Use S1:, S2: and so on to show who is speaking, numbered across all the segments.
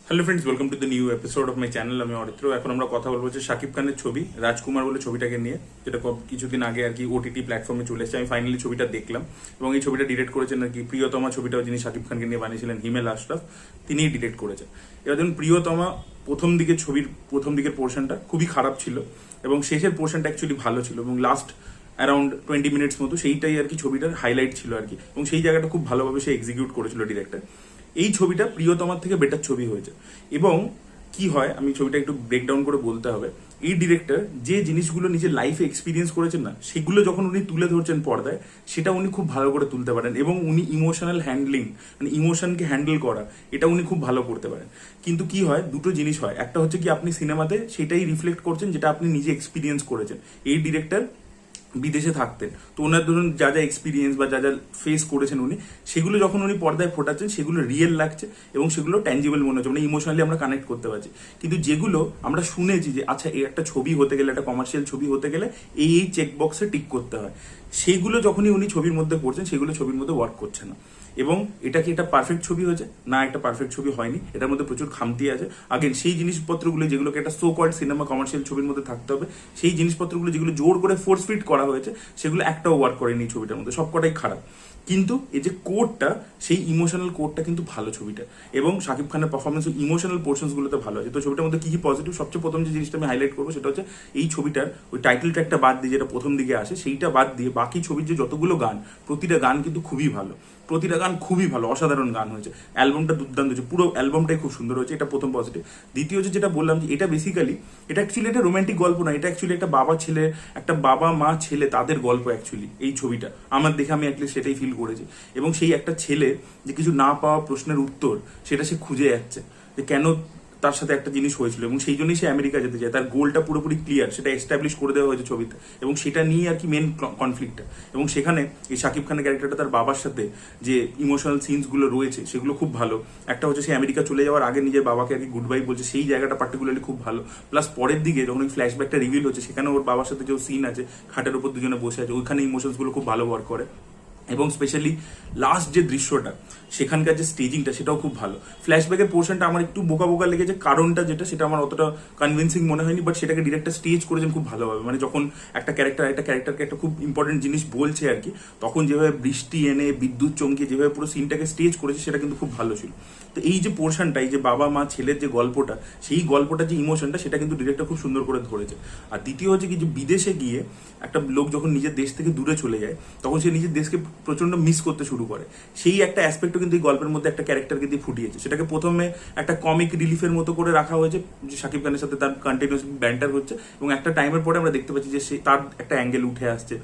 S1: Hello friends, welcome to the new episode of my channel. আমি অরিত্র। এখন আমরা কথা বলবো যে শাকিব খানের ছবি রাজকুমার বলে ছবিটাকে নিয়ে, যেটা কিছুদিন আগে আর কি ওটিটি প্ল্যাটফর্মে চলে এসেছে। আমি ফাইনালি ছবিটা দেখলাম এবং এই ছবিটা ডিরেক্ট করেছেন আর কি প্রিয়তমা। ছবিটাও যিনি শাকিব খানকে নিয়ে বানিয়েছিলেন, হিমেল আশরাফ, তিনিই ডিরেক্ট করেছেন। এবার ধরুন প্রিয়তমা ছবির প্রথম দিকের পোর্শনটা খুবই খারাপ ছিল এবং শেষের পোর্শনটা অ্যাকচুয়ালি ভালো ছিল এবং লাস্ট অ্যারাউন্ড 20 মিনিটস মতো সেইটাই আর কি ছবিটার হাইলাইট ছিল আর কি, এবং সেই জায়গাটা খুব ভালোভাবে সে এক্সিকিউট করেছিল ডিরেক্টর। এই ছবিটা প্রিয়তমার থেকে বেটার ছবি হয়েছে। এবং কি হয়, আমি ছবিটা একটু ব্রেকডাউন করে বলতে হবে। এই ডিরেক্টর যে জিনিসগুলো নিজের লাইফে এক্সপিরিয়েন্স করেছেন না, সেগুলো যখন উনি তুলে ধরছেন পর্দায়, সেটা উনি খুব ভালো করে তুলতে পারেন এবং উনি ইমোশনাল হ্যান্ডলিং, মানে ইমোশনকে হ্যান্ডেল করা, এটা উনি খুব ভালো করতে পারেন। কিন্তু কি হয়, দুটো জিনিস হয়। একটা হচ্ছে কি, আপনি সিনেমাতে সেটাই রিফ্লেক্ট করছেন যেটা আপনি নিজে এক্সপিরিয়েন্স করেছেন। এই ডিরেক্টর বিদেশে থাকতেন, তো ওনার ধরুন যা যা এক্সপিরিয়েন্স বা যা যা ফেস করেছেন উনি, সেগুলো যখন উনি পর্দায় ফোটাচ্ছেন সেগুলো রিয়েল লাগছে এবং সেগুলো ট্যাঞ্জিবল মনে হচ্ছে, মানে ইমোশনালি আমরা কানেক্ট করতে পারছি। কিন্তু যেগুলো আমরা শুনেছি যে আচ্ছা এই একটা ছবি হতে গেলে, একটা কমার্শিয়াল ছবি হতে গেলে এই চেক বক্সে টিক করতে হয়, সেগুলো যখনই উনি ছবির মধ্যে পড়ছেন সেগুলো ছবির মধ্যে ওয়ার্ক করছে না। এবং এটা কি একটা পারফেক্ট ছবি হয়েছে? না, একটা পারফেক্ট ছবি হয়নি। এটার মধ্যে প্রচুর খামতি আছে। আগেন সেই জিনিসপত্রগুলো যেগুলোকে একটা সো কল্ড সিনেমা কমার্শিয়াল ছবির মধ্যে থাকতে হবে, সেই জিনিসপত্রগুলো যেগুলো জোর করে ফোর্স ফিট করা হয়েছে, সেগুলো একটাও ওয়ার্ক করেনি ছবিটার মধ্যে, সবকটাই খারাপ। কিন্তু এই যে কোডটা, সেই ইমোশনাল কোডটা কিন্তু ভালো ছবিটা, এবং শাকিব খানের পারফরমেন্স ইমোশনাল পোর্শনস গুলোতে ভালো আছে। তো ছবিটার মধ্যে কি কি পজিটিভ, সবচেয়ে প্রথম যে জিনিসটা আমি হাইলাইট করবো সেটা হচ্ছে এই ছবিটার ওই টাইটেল ট্র্যাকটা বাদ দিয়ে, যেটা প্রথম দিকে আসে, সেইটা বাদ দিয়ে বাকি ছবির যে যতগুলো গান, প্রতিটা গান কিন্তু খুবই ভালো। প্রতিটা গান খুবই ভালো, অসাধারণ গান হয়েছে। অ্যালবামটা দুর্দান্ত হয়েছে, পুরো অ্যালবামটাই খুব সুন্দর হয়েছে। এটা প্রথম পজিটিভ। দ্বিতীয় যে যেটা বললাম, যে এটা বেসিক্যালি, এটা অ্যাকচুয়ালি একটা রোমান্টিক গল্প না, এটা অ্যাকচুয়ালি একটা বাবা ছেলে, একটা বাবা মা ছেলে, তাদের গল্প অ্যাকচুয়ালি এই ছবিটা। আমার দেখে আমি অ্যাটলিস্ট সেটাই ফিল করেছি। এবং সেই একটা ছেলে যে কিছু না পাওয়া প্রশ্নের উত্তর, সেটা সে খুঁজে যাচ্ছে যে কেন তার সাথে একটা জিনিস হয়েছিল, এবং সেই জন্যই সে আমেরিকা যেতে চায়। তার গোলটা পুরোপুরি ক্লিয়ার, সেটা এস্টাবলিশ করে দেওয়া হয়েছে ছবিতে, এবং সেটা নিয়ে আর কি মেন কনফ্লিক্টটা। এবং সেখানে এই শাকিব খানের ক্যারেক্টারটা তার বাবার সাথে যে ইমোশনাল সিনসগুলো রয়েছে, সেগুলো খুব ভালো। একটা হচ্ছে সে আমেরিকা চলে যাওয়ার আগে নিজের বাবাকে আর কি গুড বাই বলছে, সেই জায়গাটা পার্টিকুলারলি খুব ভালো। প্লাস পরের দিকে যখন ওই ফ্ল্যাশব্যাকটা রিভিল হচ্ছে, সেখানে ওর বাবার সাথে যে সিন আছে, খাটের উপর দুজনে বসে আছে, ওইখানে ইমোশনসগুলো খুব ভালো ওয়ার্ক করে। এবং স্পেশালি লাস্ট যে দৃশ্যটা, সেখানকার যে স্টেজিংটা, সেটাও খুব ভালো। ফ্ল্যাশব্যাকের পোর্শনটা আমার একটু বোকা বোকা লেগেছে, কারণটা যেটা, সেটা আমার অতটা কনভিন্সিং মনে হয়নি, বাট সেটাকে ডিরেক্টর স্টেজ করেছেন খুব ভালোভাবে। মানে যখন একটা ক্যারেক্টারকে একটা খুব ইম্পর্টেন্ট জিনিস বলছে আর কি, তখন যেভাবে বৃষ্টি এনে বিদ্যুৎ চমকিয়ে যেভাবে পুরো সিনটাকে স্টেজ করেছে, সেটা কিন্তু খুব ভালো ছিল। তো এই যে পোর্শনটা, এই যে বাবা মা ছেলের যে গল্পটা, সেই গল্পটা যে ইমোশনটা, সেটা কিন্তু ডিরেক্টর খুব সুন্দর করে ধরেছে। আর দ্বিতীয় হচ্ছে কি, যে বিদেশে গিয়ে একটা লোক যখন নিজের দেশ থেকে দূরে চলে যায়, তখন সে নিজের দেশকে প্রচন্ড মিস করতে শুরু করে। সেই একটা অ্যাসপেক্টও কিন্তু এই গল্পের মধ্যে একটা ক্যারেক্টারকে দিয়ে ফুটিয়েছে। সেটাকে প্রথমে একটা কমিক রিলিফের মতো করে রাখা হয়েছে, যে শাকিব খানের সাথে তার কন্টিনিউয়াস ব্যান্টার হচ্ছে, এবং একটা টাইমের পরে আমরা দেখতে পাচ্ছি যে সে তার একটা অ্যাঙ্গেল উঠে আসছে।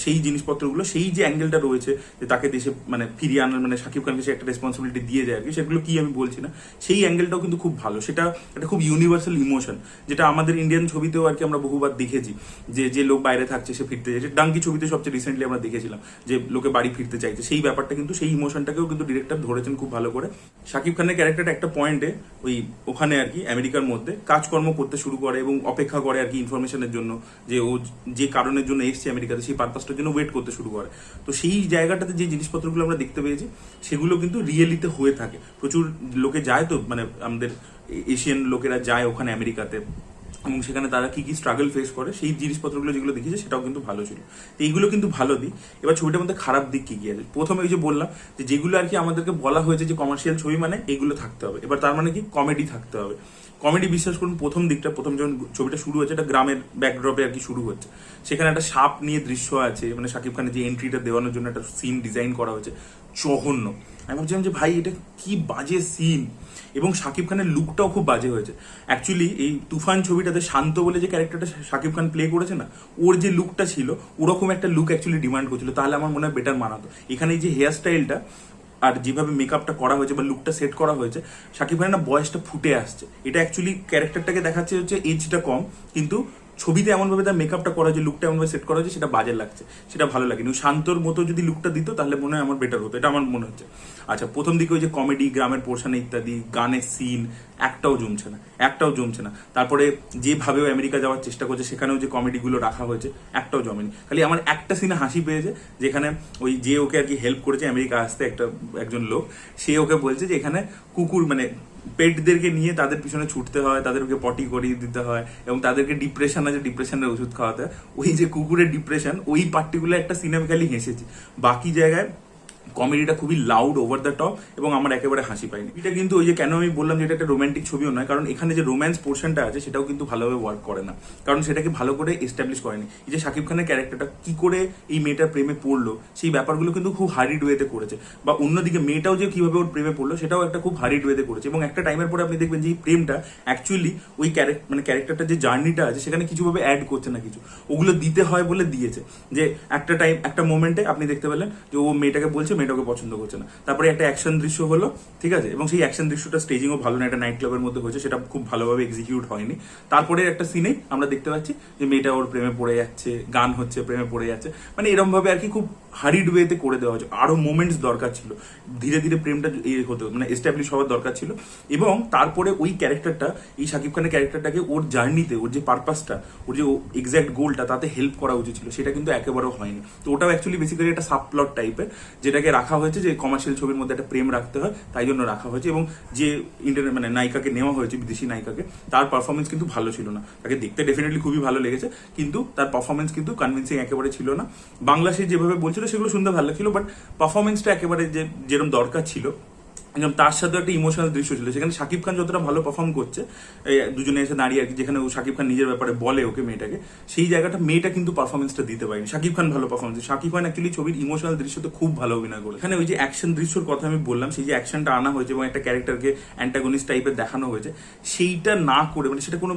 S1: সেই জিনিসপত্রগুলো, সেই যে অ্যাঙ্গেলটা রয়েছে, যে তাকে দেশে মানে ফিরিয়ে আনার, মানে শাকিব খানকে সে একটা রেসপন্সিবিলিটি দিয়ে যায় আর কি, সেগুলো কি আমি বলছি না, সেই অ্যাঙ্গেলটাও কিন্তু খুব ভালো। সেটা একটা খুব ইউনিভার্সাল ইমোশন, যেটা আমাদের ইন্ডিয়ান ছবিতেও আর কি আমরা বহুবার দেখেছি, যে যে লোক বাইরে থাকছে সে ফিরতে চাইছে। ডাঙ্কি ছবিতে সবচেয়ে রিসেন্টলি আমরা দেখেছিলাম যে লোকে বাড়ি ফিরতে চাইছে, সেই ব্যাপারটা কিন্তু, সেই ইমোশনটাকেও কিন্তু ডিরেক্টর ধরেছেন খুব ভালো করে। শাকিব খানের ক্যারেক্টারটা একটা পয়েন্টে ওখানে আর কি আমেরিকার মধ্যে কাজকর্ম করতে শুরু করে এবং অপেক্ষা করে আর কি ইনফরমেশনের জন্য, যে ও যে কারণের জন্য এসছে আমেরিকাতে, সেই পারপাসটার জন্য ওয়েট করতে শুরু করে। তো সেই জায়গাটাতে যে জিনিসপত্রগুলো আমরা দেখতে পেয়েছি, সেগুলো কিন্তু রিয়েলিতে হয়ে থাকে। প্রচুর লোকে যায়, তো মানে আমাদের এশিয়ান লোকেরা যায় ওখানে আমেরিকাতে, এবং সেখানে তারা কি কি স্ট্রাগল ফেস করে, সেই জিনিসপত্রগুলো যেগুলো দেখিয়েছে, সেটাও কিন্তু ভালো ছিল। তো এইগুলো কিন্তু ভালো দিক। এবার ছবিটার মধ্যে খারাপ দিক কি কি আছে? প্রথমে ওই যে বললাম, যে যেগুলো আর কি আমাদেরকে বলা হয়েছে যে কমার্শিয়াল ছবি মানে এগুলো থাকতে হবে, এবার তার মানে কি কমেডি থাকতে হবে। কমেডি, বিশ্বাস করুন, প্রথম যখন ছবিটা শুরু হচ্ছে, একটা গ্রামের ব্যাকড্রপে আর কি শুরু হচ্ছে, সেখানে একটা সাপ নিয়ে দৃশ্য আছে, মানে শাকিব খানের যে এন্ট্রিটা দেওয়ানোর জন্য একটা সিন ডিজাইন করা হয়েছে, জঘন্য। আমি ভাবছিলাম যে ভাই, এটা কি বাজে সিন। এবং শাকিব খানের লুকটাও খুব বাজে হয়েছে। অ্যাকচুয়ালি এই তুফান ছবিটাতে শান্ত বলে যে ক্যারেক্টারটা শাকিব খান প্লে করেছে না, ওর যে লুকটা ছিল, ওরকম একটা লুক অ্যাকচুয়ালি ডিমান্ড করছিল, তাহলে আমার মনে হয় বেটার মানাতো। এখানে এই যে হেয়ার স্টাইলটা আর যেভাবে মেকআপটা করা হয়েছে বা লুকটা সেট করা হয়েছে, শাকিব খানের না বয়সটা ফুটে আসছে। এটা অ্যাকচুয়ালি ক্যারেক্টারটাকে দেখাচ্ছে হচ্ছে এজটা কম, কিন্তু ছবিতে এমনভাবে তার মেকআপটা করা হয়েছে, লুকটা এমনভাবে সেট করা হয়েছে, সেটা বাজে লাগছে, সেটা ভালো লাগেনি। শান্তর মতো যদি লুকটা দিত, তাহলে মনে হয় আমার বেটার হতো, এটা আমার মনে হচ্ছে। আচ্ছা, প্রথম দিকে ওই যে কমেডি, গ্রামের পোর্শনে ইত্যাদি, গানের সিন একটাও জমছে না। তারপরে যেভাবে আমেরিকা যাওয়ার চেষ্টা করছে, সেখানেও যে কমেডিগুলো রাখা হয়েছে, একটাও জমেনি। খালি আমার একটা সিনে হাসি পেয়েছে, যেখানে ওই যে ওকে আর কি হেল্প করেছে আমেরিকা আসতে, একজন লোক, সে ওকে বলছে যে এখানে কুকুর, মানে পেটদেরকে নিয়ে তাদের পিছনে ছুটতে হয়, তাদেরকে পটি করিয়ে দিতে হয় এবং তাদেরকে ডিপ্রেশন আছে, ডিপ্রেশনের ওষুধ খাওয়াতে হয়। ওই যে কুকুরের ডিপ্রেশন, ওই পার্টিকুলার একটা সিনেমা খালি হেসেছি, বাকি জায়গায় কমেডিটা খুবই লাউড, ওভার দ্য টপ, এবং আমার একেবারে হাসি পায়নি। এটা কিন্তু ওই যে কেন আমি বললাম যে এটা একটা রোম্যান্টিক ছবিও নয়, কারণ এখানে যে রোম্যান্স পোর্শনটা আছে সেটাও কিন্তু ভালোভাবে ওয়ার্ক করে না, কারণ সেটাকে ভালো করে এস্টাবলিশ করেনি। এই যে শাকিব খানের ক্যারেক্টারটা কি করে এই মেয়েটার প্রেমে পড়লো, সেই ব্যাপারগুলো কিন্তু খুব হারিড ওয়েতে করেছে, বা অন্যদিকে মেয়েটাও যে কিভাবে ওর প্রেমে পড়লো সেটাও একটা খুব হারিড ওয়েতে করেছে। এবং একটা টাইমের পরে আপনি দেখবেন যে এই প্রেমটা অ্যাকচুয়ালি ওই ক্যারেক্টারটা যে জার্নিটা আছে সেখানে কিছুভাবে অ্যাড করছে না, কিছু ওগুলো দিতে হয় বলে দিয়েছে। যে একটা মোমেন্টে আপনি দেখতে পেলেন যে ও মেয়েটাকে বলছে, মেয়েটাকে পছন্দ করছে না, তারপরে একটা অ্যাকশন দৃশ্য হলো, ঠিক আছে, এবং সেই অ্যাকশন দৃশ্যটা স্টেজিংও ভালো না, একটা নাইট ক্লাবের মধ্যে হয়েছে, সেটা খুব ভালোভাবে এক্সিকিউট হয়নি। তারপরে একটা সিনে আমরা দেখতে পাচ্ছি যে মেয়েটা ওর প্রেমে পড়ে যাচ্ছে, গান হচ্ছে, প্রেমে পড়ে যাচ্ছে, মানে এরকম ভাবে আর কি খুব হারিড ওয়েতে করে দেওয়া হচ্ছে। আরো মোমেন্টস দরকার ছিল, ধীরে ধীরে প্রেমটা হতো মানে এস্টাবলিশ হওয়ার দরকার ছিল। এবং তারপরে ওই ক্যারেক্টারটা, এই শাকিব খানের ক্যারেক্টারটাকে ওর জার্নিতে, ওর যে পারপাসটা, ওর যে এক্সাক্ট গোলটা, তাতে হেল্প করা উচিত ছিল, সেটা কিন্তু একেবারেও হয়নি। তো ওটাও অ্যাকচুয়ালি বেসিক্যালি একটা সাবপ্লট টাইপের, যেটাকে রাখা হয়েছে যে কমার্শিয়াল ছবির মধ্যে একটা প্রেম রাখতে হয়, তাই জন্য রাখা হয়েছে। এবং যে ইন্টারনেট মানে নায়িকাকে নেওয়া হয়েছে, বিদেশি নায়িকাকে, তার পারফরমেন্স কিন্তু ভালো ছিল না। তাকে দেখতে ডেফিনেটলি খুবই ভালো লেগেছে, কিন্তু তার পারফরমেন্স কিন্তু কনভিন্সিং একেবারে ছিল না। বাংলা সে যেভাবে বলছিল সেগুলো শুনতে ভালো লাগছিল, বাট পারফরমেন্সটা একেবারে যেরকম দরকার ছিল, একদম তার সাথে একটা ইমোশনাল দৃশ্য ছিল। সেখানে শাকিব খান যতটা ভালো পারফর্ম করছে, দুজনে এসে দাঁড়িয়ে আর কি, যেখানে ও শাকিব খান নিজের ব্যাপারে বলে ওকে, মেয়েটাকে, সেই জায়গাটা মেয়েটা কিন্তু পারফরমেন্সটা দিতে পারেনি। শাকিব খান ভালো পারফরমেন্স, শাকিব খান অ্যাকচুয়ালি ছবির ইমোশনাল দৃশ্যতে খুব ভালো অভিনয় করে। এখানে ওই যে অ্যাকশন দৃশ্যর কথা আমি বললাম, সেই যে অ্যাকশনটা আনা হয়েছে এবং একটা ক্যারেক্টারকে অ্যান্টাগনিস্ট টাইপের দেখানো হয়েছে, সেইটা না করে, মানে সেটা কোনো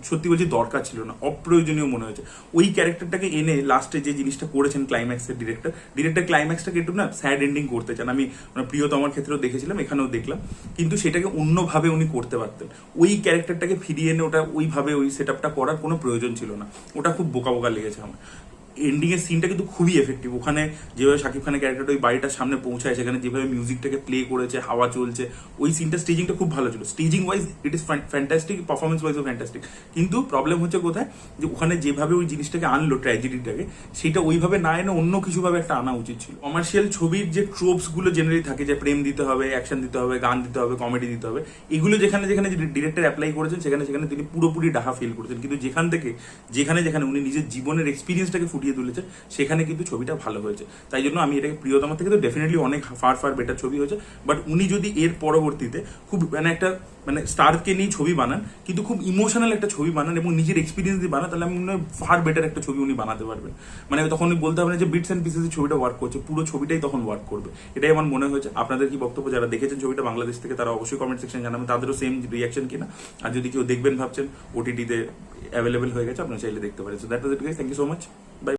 S1: সত্যি বলছি দরকার ছিল না, অপ্রয়োজনীয় মনে হয়েছে। ওই ক্যারেক্টারটাকে এনে লাস্টে যে জিনিসটা করেছেন ক্লাইম্যাক্সের ডিরেক্টর ক্লাইম্যাক্সটাকে একটু না স্যাড এন্ডিং করতে চান। আমি প্রিয়তমার ক্ষেত্রেও দেখেছিলাম, এখানেও দেখলাম, কিন্তু সেটাকে অন্যভাবে উনি করতে পারতেন। ওই ক্যারেক্টারটাকে ফিরিয়ে এনে ওটা ওইভাবে ওই সেট আপটা করার কোনো প্রয়োজন ছিল না, ওটা খুব বোকা বোকা লেগেছে আমার। এন্ডিং এর সিনটা কিন্তু খুবই এফেক্টিভ, ওখানে যেভাবে শাকিব খানের ক্যারেক্টারটা ওই বাড়িটার সামনে পৌঁছায়, সেখানে যেভাবে মিউজিকটাকে প্লে করেছে, হাওয়া চলছে, ওই সিনটা স্টেজিংটা খুব ভালো ছিল। Staging wise it is fantastic, performance ওয়াইজও ফ্যান্টাস্টিক, কিন্তু প্রবলেম হচ্ছে কোথায়, যে ওখানে যেভাবে ওই জিনিসটাকে আনলো, ট্র্যাজেডিটাকে, সেটা ওইভাবে না এনে অন্য কিছুভাবে একটা আনা উচিত ছিল। কমার্শিয়াল ছবির যে ট্রোপস গুলো জেনারেলি থাকে, যে প্রেম দিতে হবে, অ্যাকশন দিতে হবে, গান দিতে হবে, কমেডি দিতে হবে, এগুলো যেখানে যেখানে ডিরেক্টর অ্যাপ্লাই করেছেন সেখানে সেখানে তিনি পুরোপুরি ডাহা ফিল করেছেন। কিন্তু যেখানে যেখানে উনি নিজের জীবনের এক্সপিরিয়েন্সটাকে ফুটিয়ে তুলেছেন, সেখানে কিন্তু ছবিটা ভালো হয়েছে। তাই জন্য আমি এটাকে প্রিয়তমা থেকে তো ডেফিনেটলি অনেক ফার বেটার ছবি হয়েছে, বাট উনি যদি এর পরবর্তীতে খুব একটা স্টারকে নিয়ে ছবি বানান, কিন্তু খুব ইমোশনাল একটা ছবি বানান এবং নিজের এক্সপিরিয়েন্স দিয়ে বানান, তাহলে আমি মনে হয় ফার বেটার একটা ছবি উনি বানাতে পারবেন। তখন উনি বলতে হবে না যে বিটস অ্যান্ড পিসেস ছবিটা ওয়ার্ক করছে, পুরো ছবিটাই তখন ওয়ার্ক করবে। এটাই আমার মনে হয়েছে। আপনাদের কি বক্তব্য? যারা দেখেছেন ছবিটা বাংলাদেশ থেকে, তারা অবশ্যই কমেন্ট সেকশনে জানাবেন তাদেরও সেম রিয়াকশন কিনা। আর যদি কেউ দেখবেন ভাবছেন, ওটিটিতে অ্যাভেলেবেল হয়ে গেছে, আপনারা চাইলে দেখতে পারেন। So that was it guys, thank you so much, by.